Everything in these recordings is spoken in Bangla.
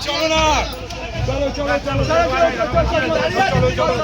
চলো না, চলো চলো চলো চলো।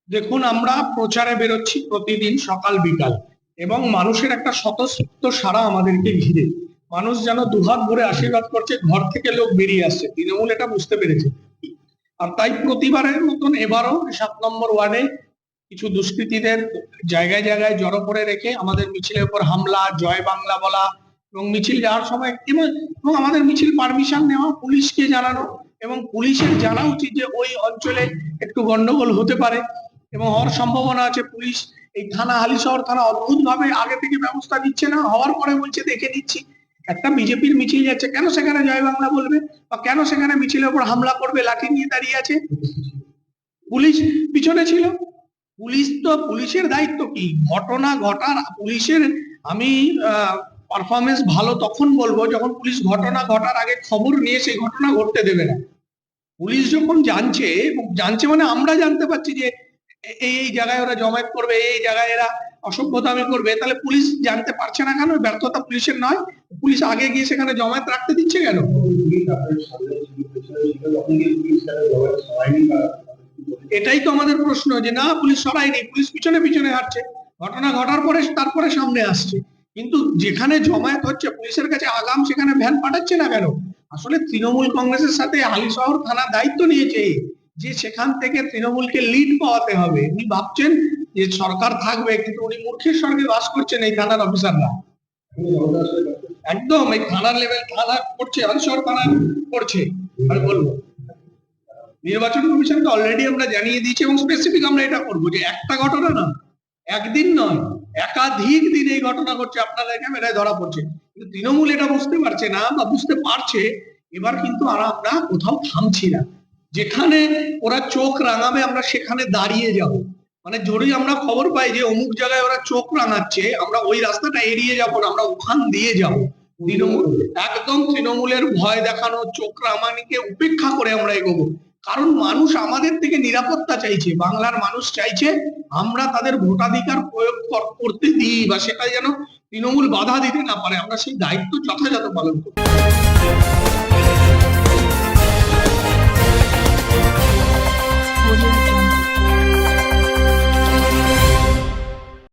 দেখুন, আমরা প্রচারে বেরোচ্ছি প্রতিদিন সকাল বিকাল, এবং মানুষের একটা স্বতঃস্ফূর্ত সাড়া আমাদেরকে ঘিরে। মানুষ যেন দুহাত ভরে আশীর্বাদ করছে, ঘর থেকে লোক বেরিয়ে আসছে, তৃণমূল এটা বুঝতে পেরেছে। আর তাই প্রতিবারের মতন এবারও ৭ নম্বর ওয়ার্ডে কিছু দুষ্কৃতীদের জায়গায় জায়গায় জড়ো করে রেখে আমাদের মিছিলের উপর হামলা, জয় বাংলা বলা, এবং মিছিল যাওয়ার সময় এবং আমাদের মিছিল পারমিশন নেওয়া, পুলিশকে জানানো, এবং পুলিশের জানা উচিত যে ওই অঞ্চলে একটু গন্ডগোল হতে পারে এবং হওয়ার সম্ভাবনা আছে। পুলিশ এই থানা, হালিশহর থানা অদ্ভুত ভাবে আগে থেকে ব্যবস্থা নিচ্ছে না, হওয়ার পরে বলছে দেখে নিচ্ছি। একটা বিজেপির মিছিল যাচ্ছে, কেন সেখানে জয় বাংলা বলবে, বা কেন সেখানে মিছিলের উপর হামলা করবে? লাঠি নিয়ে দাঁড়িয়ে আছে, পুলিশ পিছনে ছিল। পুলিশের দায়িত্ব কি? ঘটনা ঘটার পুলিশের আমি পারফরমেন্স ভালো তখন বলবো যখন পুলিশ ঘটনা ঘটার আগে খবর নিয়ে সেই ঘটনা ঘটতে দেবে না। পুলিশ যখন জানছে মানে আমরা জানতে পারছি যে এই জায়গায় ওরা জমায়েত করবে, এই জায়গায় এরা অসভ্যতামি করবে, তাহলে পুলিশ জানতে পারছে না কেন? ব্যর্থতা পুলিশের নয়? পুলিশ আগে গিয়ে সেখানে জমায়েত রাখতে দিচ্ছে কেন? এটাই তো আমাদের প্রশ্ন, যে না, পুলিশ সরায়নি, পুলিশ পিছনে পিছনে হাঁটছে, ঘটনা ঘটার পরে তারপরে সামনে আসছে। কিন্তু যেখানে জমায়েত হচ্ছে পুলিশের কাছে আগাম, সেখানে ভ্যান পাঠাচ্ছে না কেন? আসলে তৃণমূল কংগ্রেসের সাথে হালিশহর থানা দায়িত্ব নিয়েছে যে সেখান থেকে তৃণমূলকে লিড পাওয়াতে হবে। উনি ভাবছেন যে সরকার থাকবে, কিন্তু উনি মূর্খের স্বর্গে বাস করছেন এই থানার অফিসাররা। একদম এই থানার লেভেল, থানা করছে, হালিশহর থানা করছে। আমি বলবো নির্বাচন কমিশনকে অলরেডি আমরা জানিয়ে দিয়েছি, এবং স্পেসিফিক আমরা এটা করবো যে একটা ঘটনা না, একদিন নয়, একাধিক দিন এই ঘটনা ঘটছে, আপনারা ক্যামেরায় ধরা পড়ছে। কিন্তু তৃণমূল এটা বুঝতে পারছে না, বা বুঝতে পারছে। এবার কিন্তু আমরা কোথাও থামছি না, যেখানে ওরা চোখ রাঙাবে আমরা সেখানে দাঁড়িয়ে যাব। মানে যদি আমরা খবর পাই যে অমুক জায়গায় ওরা চোখ রাঙাচ্ছে, আমরা ওই রাস্তাটা এড়িয়ে যাব না, আমরা ওখান দিয়ে যাব। তৃণমূলের ভয় দেখানো, চোখ রাঙানিকে উপেক্ষা করে আমরা এগোবো। কারণ মানুষ আমাদের থেকে নিরাপত্তা চাইছে, বাংলার মানুষ চাইছে আমরা তাদের ভোটাধিকার প্রয়োগ করতে দিই, বা সেটা যেন তৃণমূল বাধা দিতে না পারে। আমরা সেই দায়িত্ব যথাযথ পালন করি।